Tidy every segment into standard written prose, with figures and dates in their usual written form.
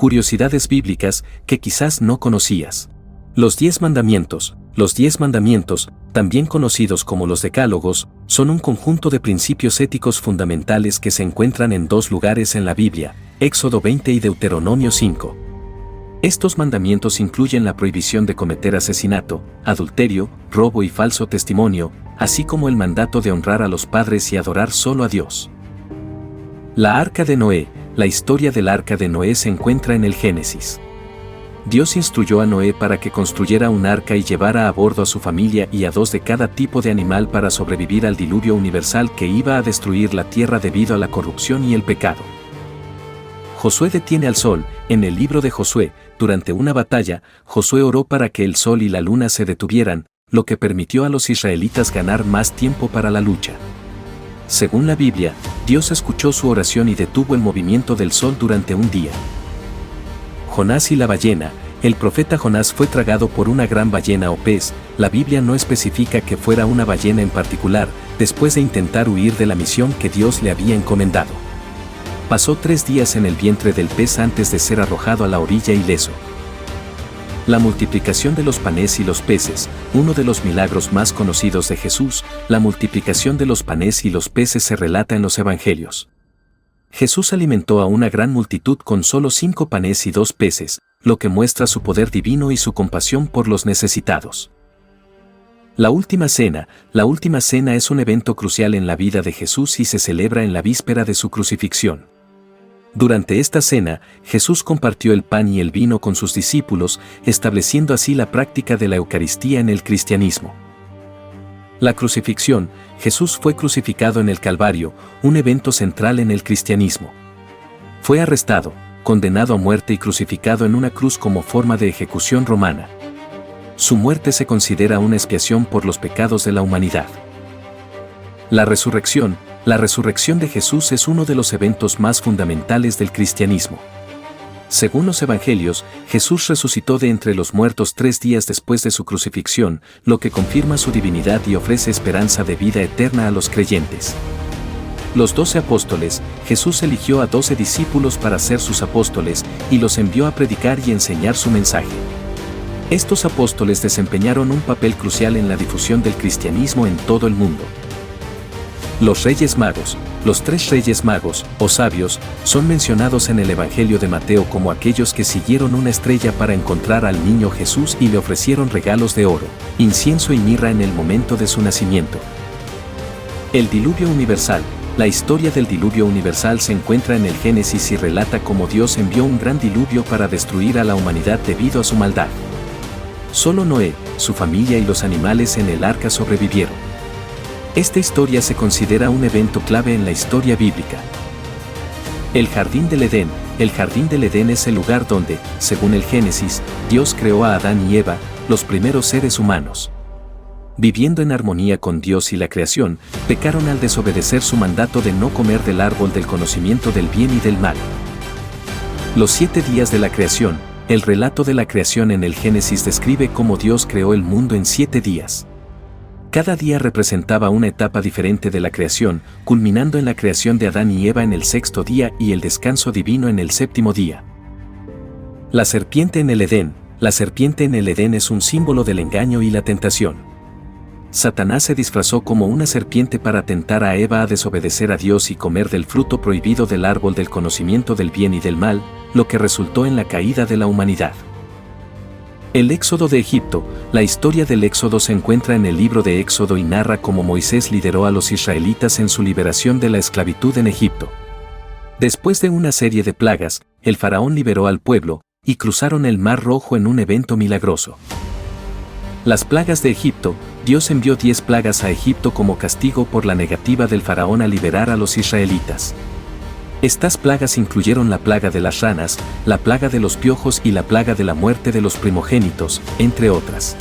curiosidades bíblicas que quizás no conocías. Los 10 mandamientos. Los 10 mandamientos, también conocidos como los decálogos, son un conjunto de principios éticos fundamentales que se encuentran en 2 lugares en la Biblia, Éxodo 20 y Deuteronomio 5. Estos mandamientos incluyen la prohibición de cometer asesinato, adulterio, robo y falso testimonio, así como el mandato de honrar a los padres y adorar solo a Dios. La Arca de Noé. La historia del Arca de Noé se encuentra en el Génesis. Dios instruyó a Noé para que construyera un arca y llevara a bordo a su familia y a 2 de cada tipo de animal para sobrevivir al diluvio universal que iba a destruir la tierra debido a la corrupción y el pecado. Josué detiene al sol. En el libro de Josué, durante una batalla, Josué oró para que el sol y la luna se detuvieran, lo que permitió a los israelitas ganar más tiempo para la lucha. Según la Biblia, Dios escuchó su oración y detuvo el movimiento del sol durante un día. Jonás y la ballena. El profeta Jonás fue tragado por una gran ballena o pez. La Biblia no especifica que fuera una ballena en particular, después de intentar huir de la misión que Dios le había encomendado. Pasó 3 días en el vientre del pez antes de ser arrojado a la orilla ileso. La multiplicación de los panes y los peces. Uno de los milagros más conocidos de Jesús, la multiplicación de los panes y los peces se relata en los Evangelios. Jesús alimentó a una gran multitud con solo 5 panes y 2 peces, lo que muestra su poder divino y su compasión por los necesitados. La Última Cena. La Última Cena es un evento crucial en la vida de Jesús y se celebra en la víspera de su crucifixión. Durante esta cena, Jesús compartió el pan y el vino con sus discípulos, estableciendo así la práctica de la Eucaristía en el cristianismo. La crucifixión. Jesús fue crucificado en el Calvario, un evento central en el cristianismo. Fue arrestado, condenado a muerte y crucificado en una cruz como forma de ejecución romana. Su muerte se considera una expiación por los pecados de la humanidad. La resurrección. La resurrección de Jesús es uno de los eventos más fundamentales del cristianismo. Según los Evangelios, Jesús resucitó de entre los muertos 3 días después de su crucifixión, lo que confirma su divinidad y ofrece esperanza de vida eterna a los creyentes. Los 12 apóstoles. Jesús eligió a 12 discípulos para ser sus apóstoles y los envió a predicar y enseñar su mensaje. Estos apóstoles desempeñaron un papel crucial en la difusión del cristianismo en todo el mundo. Los Reyes Magos. Los 3 Reyes Magos, o sabios, son mencionados en el Evangelio de Mateo como aquellos que siguieron una estrella para encontrar al niño Jesús y le ofrecieron regalos de oro, incienso y mirra en el momento de su nacimiento. El diluvio universal. La historia del diluvio universal se encuentra en el Génesis y relata cómo Dios envió un gran diluvio para destruir a la humanidad debido a su maldad. Solo Noé, su familia y los animales en el arca sobrevivieron. Esta historia se considera un evento clave en la historia bíblica. El Jardín del Edén. El Jardín del Edén es el lugar donde, según el Génesis, Dios creó a Adán y Eva, los primeros seres humanos. Viviendo en armonía con Dios y la creación, pecaron al desobedecer su mandato de no comer del árbol del conocimiento del bien y del mal. Los 7 días de la creación. El relato de la creación en el Génesis describe cómo Dios creó el mundo en 7 días. Cada día representaba una etapa diferente de la creación, culminando en la creación de Adán y Eva en el 6º día y el descanso divino en el 7º día. La serpiente en el Edén. La serpiente en el Edén es un símbolo del engaño y la tentación. Satanás se disfrazó como una serpiente para tentar a Eva a desobedecer a Dios y comer del fruto prohibido del árbol del conocimiento del bien y del mal, lo que resultó en la caída de la humanidad. El Éxodo de Egipto. La historia del Éxodo se encuentra en el libro de Éxodo y narra cómo Moisés lideró a los israelitas en su liberación de la esclavitud en Egipto. Después de una serie de plagas, el faraón liberó al pueblo, y cruzaron el Mar Rojo en un evento milagroso. Las plagas de Egipto. Dios envió 10 plagas a Egipto como castigo por la negativa del faraón a liberar a los israelitas. Estas plagas incluyeron la plaga de las ranas, la plaga de los piojos y la plaga de la muerte de los primogénitos, entre otras.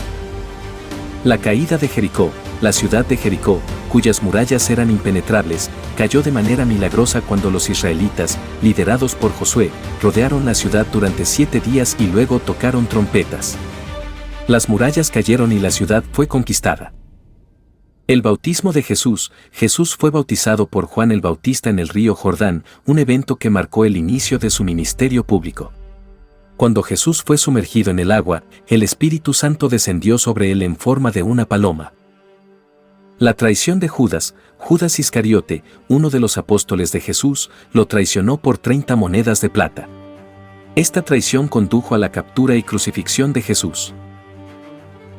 La caída de Jericó. La ciudad de Jericó, cuyas murallas eran impenetrables, cayó de manera milagrosa cuando los israelitas, liderados por Josué, rodearon la ciudad durante 7 días y luego tocaron trompetas. Las murallas cayeron y la ciudad fue conquistada. El bautismo de Jesús. Jesús fue bautizado por Juan el Bautista en el río Jordán, un evento que marcó el inicio de su ministerio público. Cuando Jesús fue sumergido en el agua, el Espíritu Santo descendió sobre él en forma de una paloma. La traición de Judas, Judas Iscariote, uno de los apóstoles de Jesús, lo traicionó por 30 monedas de plata. Esta traición condujo a la captura y crucifixión de Jesús.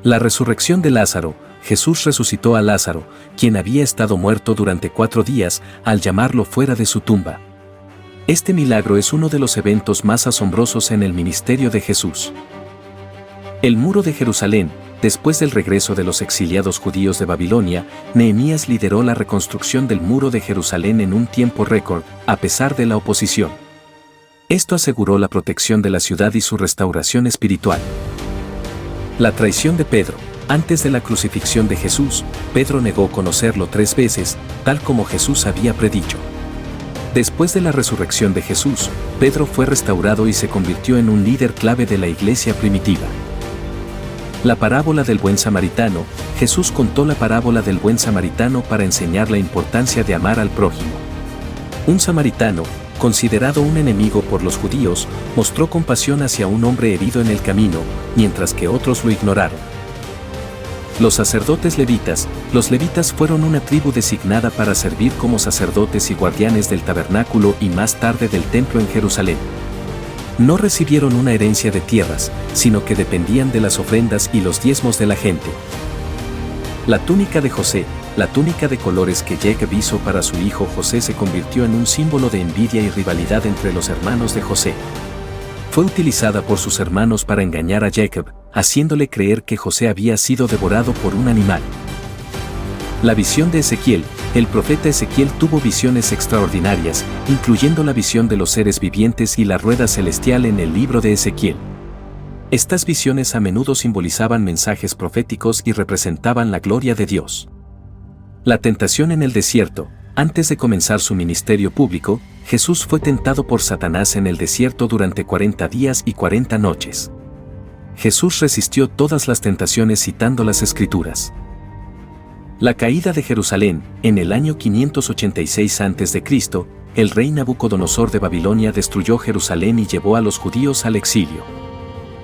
La resurrección de Lázaro. Jesús resucitó a Lázaro, quien había estado muerto durante 4 días, al llamarlo fuera de su tumba. Este milagro es uno de los eventos más asombrosos en el ministerio de Jesús. El muro de Jerusalén. Después del regreso de los exiliados judíos de Babilonia, Nehemías lideró la reconstrucción del muro de Jerusalén en un tiempo récord, a pesar de la oposición. Esto aseguró la protección de la ciudad y su restauración espiritual. La traición de Pedro. Antes de la crucifixión de Jesús, Pedro negó conocerlo 3 veces, tal como Jesús había predicho. Después de la resurrección de Jesús, Pedro fue restaurado y se convirtió en un líder clave de la iglesia primitiva. La parábola del buen samaritano. Jesús contó la parábola del buen samaritano para enseñar la importancia de amar al prójimo. Un samaritano, considerado un enemigo por los judíos, mostró compasión hacia un hombre herido en el camino, mientras que otros lo ignoraron. Los sacerdotes levitas. Los levitas fueron una tribu designada para servir como sacerdotes y guardianes del tabernáculo y más tarde del templo en Jerusalén. No recibieron una herencia de tierras, sino que dependían de las ofrendas y los diezmos de la gente. La túnica de José. La túnica de colores que Jacob hizo para su hijo José se convirtió en un símbolo de envidia y rivalidad entre los hermanos de José. Fue utilizada por sus hermanos para engañar a Jacob, haciéndole creer que José había sido devorado por un animal. La visión de Ezequiel. El profeta Ezequiel tuvo visiones extraordinarias, incluyendo la visión de los seres vivientes y la rueda celestial en el libro de Ezequiel. Estas visiones a menudo simbolizaban mensajes proféticos y representaban la gloria de Dios. La tentación en el desierto. Antes de comenzar su ministerio público, Jesús fue tentado por Satanás en el desierto durante 40 días y 40 noches. Jesús resistió todas las tentaciones citando las Escrituras. La caída de Jerusalén. En el año 586 a.C., el rey Nabucodonosor de Babilonia destruyó Jerusalén y llevó a los judíos al exilio.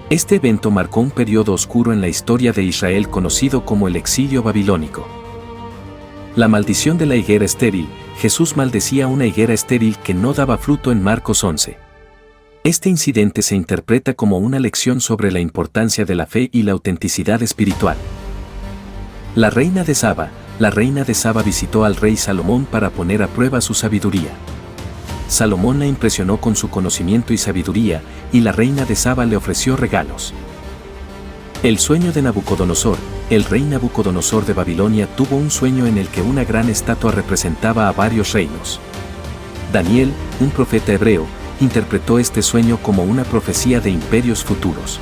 Este evento marcó un periodo oscuro en la historia de Israel conocido como el exilio babilónico. La maldición de la higuera estéril. Jesús maldecía una higuera estéril que no daba fruto en Marcos 11. Este incidente se interpreta como una lección sobre la importancia de la fe y la autenticidad espiritual. La reina de Saba. La reina de Saba visitó al rey Salomón para poner a prueba su sabiduría. Salomón la impresionó con su conocimiento y sabiduría, y la reina de Saba le ofreció regalos. El sueño de Nabucodonosor. El rey Nabucodonosor de Babilonia tuvo un sueño en el que una gran estatua representaba a varios reinos. Daniel, un profeta hebreo, interpretó este sueño como una profecía de imperios futuros.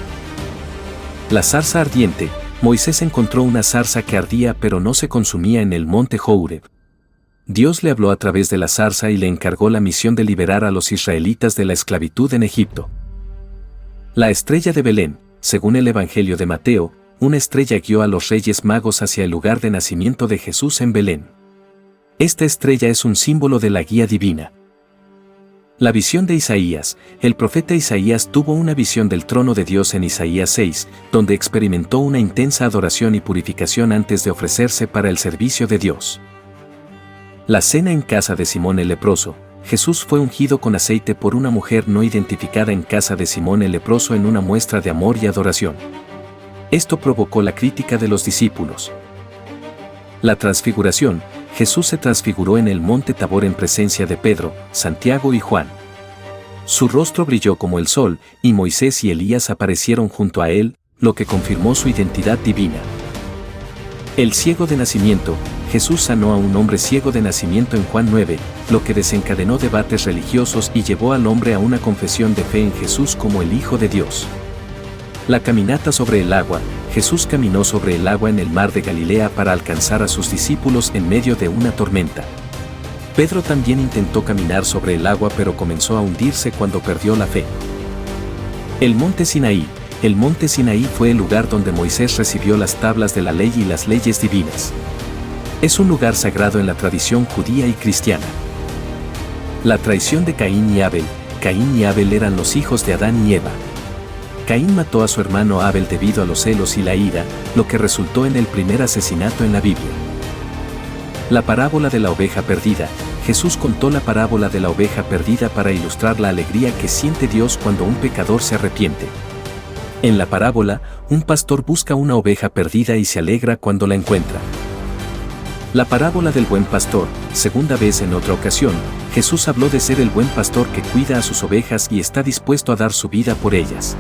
La zarza ardiente. Moisés encontró una zarza que ardía pero no se consumía en el monte Horeb. Dios le habló a través de la zarza y le encargó la misión de liberar a los israelitas de la esclavitud en Egipto. La estrella de Belén. Según el Evangelio de Mateo, una estrella guió a los reyes magos hacia el lugar de nacimiento de Jesús en Belén. Esta estrella es un símbolo de la guía divina. La visión de Isaías. El profeta Isaías tuvo una visión del trono de Dios en Isaías 6, donde experimentó una intensa adoración y purificación antes de ofrecerse para el servicio de Dios. La cena en casa de Simón el leproso. Jesús fue ungido con aceite por una mujer no identificada en casa de Simón el leproso en una muestra de amor y adoración. Esto provocó la crítica de los discípulos. La transfiguración. Jesús se transfiguró en el monte Tabor en presencia de Pedro, Santiago y Juan. Su rostro brilló como el sol, y Moisés y Elías aparecieron junto a él, lo que confirmó su identidad divina. El ciego de nacimiento. Jesús sanó a un hombre ciego de nacimiento en Juan 9, lo que desencadenó debates religiosos y llevó al hombre a una confesión de fe en Jesús como el Hijo de Dios. La caminata sobre el agua. Jesús caminó sobre el agua en el mar de Galilea para alcanzar a sus discípulos en medio de una tormenta. Pedro también intentó caminar sobre el agua pero comenzó a hundirse cuando perdió la fe. El monte Sinaí. El monte Sinaí fue el lugar donde Moisés recibió las tablas de la ley y las leyes divinas. Es un lugar sagrado en la tradición judía y cristiana. La traición de Caín y Abel. Caín y Abel eran los hijos de Adán y Eva. Caín mató a su hermano Abel debido a los celos y la ira, lo que resultó en el primer asesinato en la Biblia. La parábola de la oveja perdida. Jesús contó la parábola de la oveja perdida para ilustrar la alegría que siente Dios cuando un pecador se arrepiente. En la parábola, un pastor busca una oveja perdida y se alegra cuando la encuentra. La parábola del buen pastor. Segunda vez en otra ocasión, Jesús habló de ser el buen pastor que cuida a sus ovejas y está dispuesto a dar su vida por ellas.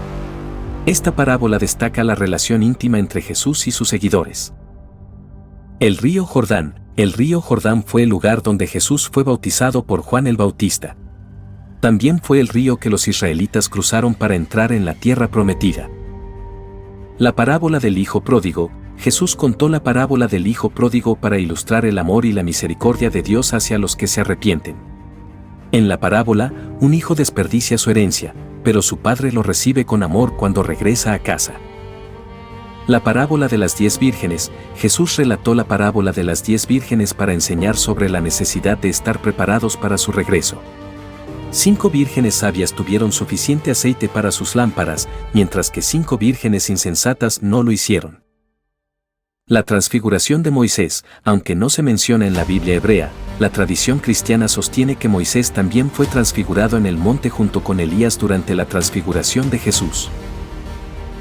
Esta parábola destaca la relación íntima entre Jesús y sus seguidores. El río Jordán. El río Jordán fue el lugar donde Jesús fue bautizado por Juan el Bautista. También fue el río que los israelitas cruzaron para entrar en la tierra prometida. La parábola del hijo pródigo. Jesús contó la parábola del hijo pródigo para ilustrar el amor y la misericordia de Dios hacia los que se arrepienten. En la parábola, un hijo desperdicia su herencia, pero su padre lo recibe con amor cuando regresa a casa. La parábola de las 10 vírgenes. Jesús relató la parábola de las 10 vírgenes para enseñar sobre la necesidad de estar preparados para su regreso. 5 vírgenes sabias tuvieron suficiente aceite para sus lámparas, mientras que 5 vírgenes insensatas no lo hicieron. La transfiguración de Moisés. Aunque no se menciona en la Biblia hebrea, la tradición cristiana sostiene que Moisés también fue transfigurado en el monte junto con Elías durante la transfiguración de Jesús.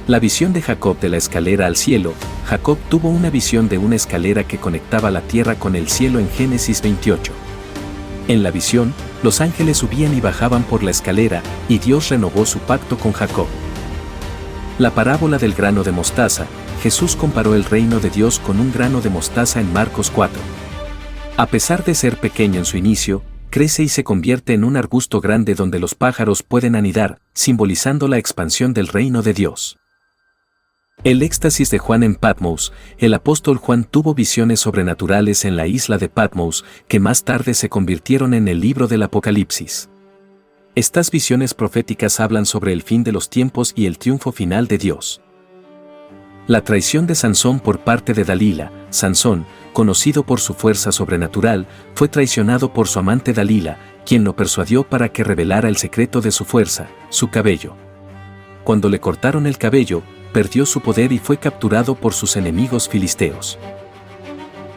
La visión de Jacob de la escalera al cielo. Jacob tuvo una visión de una escalera que conectaba la tierra con el cielo en Génesis 28. En la visión, los ángeles subían y bajaban por la escalera, y Dios renovó su pacto con Jacob. La parábola del grano de mostaza. Jesús comparó el reino de Dios con un grano de mostaza en Marcos 4. A pesar de ser pequeño en su inicio, crece y se convierte en un arbusto grande donde los pájaros pueden anidar, simbolizando la expansión del reino de Dios. El éxtasis de Juan en Patmos. El apóstol Juan tuvo visiones sobrenaturales en la isla de Patmos, que más tarde se convirtieron en el libro del Apocalipsis. Estas visiones proféticas hablan sobre el fin de los tiempos y el triunfo final de Dios. La traición de Sansón por parte de Dalila. Sansón, conocido por su fuerza sobrenatural, fue traicionado por su amante Dalila, quien lo persuadió para que revelara el secreto de su fuerza, su cabello. Cuando le cortaron el cabello, perdió su poder y fue capturado por sus enemigos filisteos.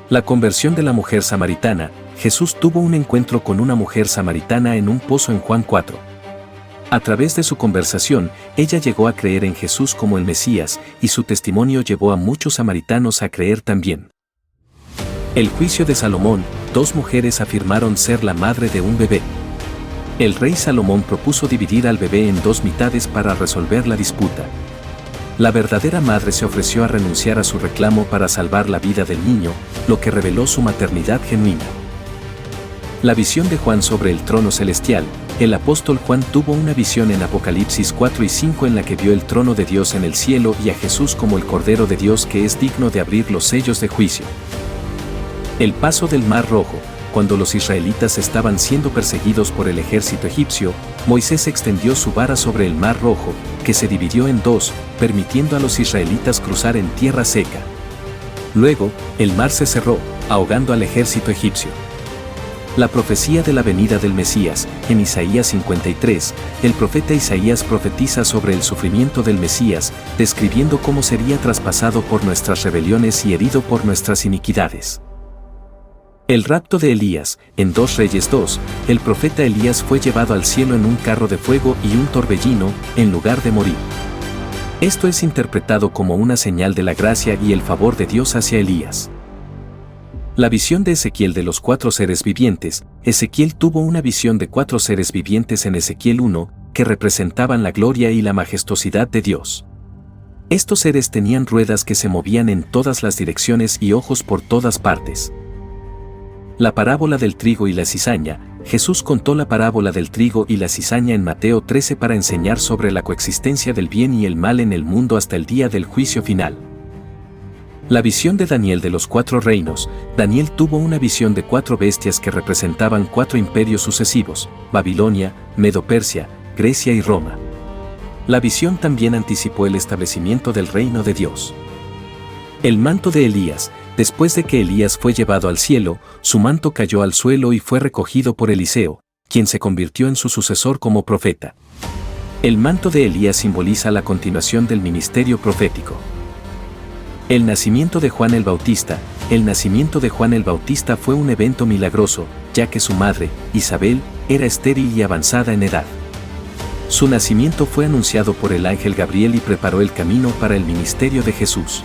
La conversión de la mujer samaritana. Jesús tuvo un encuentro con una mujer samaritana en un pozo en Juan 4. A través de su conversación, ella llegó a creer en Jesús como el Mesías, y su testimonio llevó a muchos samaritanos a creer también. El juicio de Salomón. 2 mujeres afirmaron ser la madre de un bebé. El rey Salomón propuso dividir al bebé en 2 mitades para resolver la disputa. La verdadera madre se ofreció a renunciar a su reclamo para salvar la vida del niño, lo que reveló su maternidad genuina. La visión de Juan sobre el trono celestial. El apóstol Juan tuvo una visión en Apocalipsis 4 y 5 en la que vio el trono de Dios en el cielo y a Jesús como el Cordero de Dios que es digno de abrir los sellos de juicio. El paso del Mar Rojo. Cuando los israelitas estaban siendo perseguidos por el ejército egipcio, Moisés extendió su vara sobre el Mar Rojo, que se dividió en 2, permitiendo a los israelitas cruzar en tierra seca. Luego, el mar se cerró, ahogando al ejército egipcio. La profecía de la venida del Mesías. En Isaías 53, el profeta Isaías profetiza sobre el sufrimiento del Mesías, describiendo cómo sería traspasado por nuestras rebeliones y herido por nuestras iniquidades. El rapto de Elías. En 2 Reyes 2, el profeta Elías fue llevado al cielo en un carro de fuego y un torbellino, en lugar de morir. Esto es interpretado como una señal de la gracia y el favor de Dios hacia Elías. La visión de Ezequiel de los 4 seres vivientes. Ezequiel tuvo una visión de 4 seres vivientes en Ezequiel 1, que representaban la gloria y la majestuosidad de Dios. Estos seres tenían ruedas que se movían en todas las direcciones y ojos por todas partes. La parábola del trigo y la cizaña. Jesús contó la parábola del trigo y la cizaña en Mateo 13 para enseñar sobre la coexistencia del bien y el mal en el mundo hasta el día del juicio final. La visión de Daniel de los 4 reinos. Daniel tuvo una visión de 4 bestias que representaban 4 imperios sucesivos: Babilonia, Medo-Persia, Grecia y Roma. La visión también anticipó el establecimiento del reino de Dios. El manto de Elías. Después de que Elías fue llevado al cielo, su manto cayó al suelo y fue recogido por Eliseo, quien se convirtió en su sucesor como profeta. El manto de Elías simboliza la continuación del ministerio profético. El nacimiento de Juan el Bautista. El nacimiento de Juan el Bautista fue un evento milagroso, ya que su madre, Isabel, era estéril y avanzada en edad. Su nacimiento fue anunciado por el ángel Gabriel y preparó el camino para el ministerio de Jesús.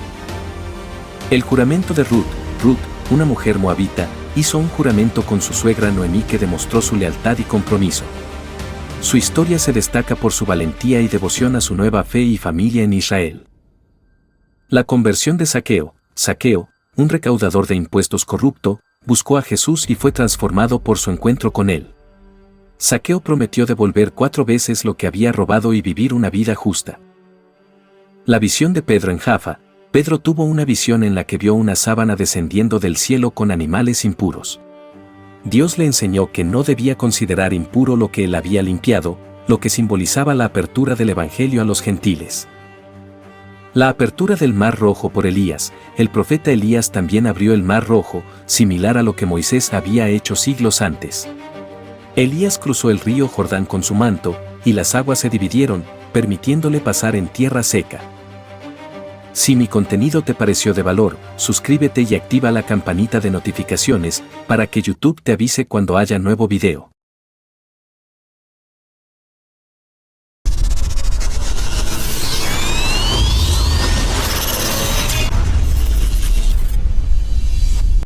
El juramento de Ruth. Ruth, una mujer moabita, hizo un juramento con su suegra Noemí que demostró su lealtad y compromiso. Su historia se destaca por su valentía y devoción a su nueva fe y familia en Israel. La conversión de Zaqueo. Zaqueo, un recaudador de impuestos corrupto, buscó a Jesús y fue transformado por su encuentro con él. Zaqueo prometió devolver 4 veces lo que había robado y vivir una vida justa. La visión de Pedro en Jaffa. Pedro tuvo una visión en la que vio una sábana descendiendo del cielo con animales impuros. Dios le enseñó que no debía considerar impuro lo que él había limpiado, lo que simbolizaba la apertura del Evangelio a los gentiles. La apertura del Mar Rojo por Elías. El profeta Elías también abrió el Mar Rojo, similar a lo que Moisés había hecho siglos antes. Elías cruzó el río Jordán con su manto, y las aguas se dividieron, permitiéndole pasar en tierra seca. Si mi contenido te pareció de valor, suscríbete y activa la campanita de notificaciones para que YouTube te avise cuando haya nuevo video.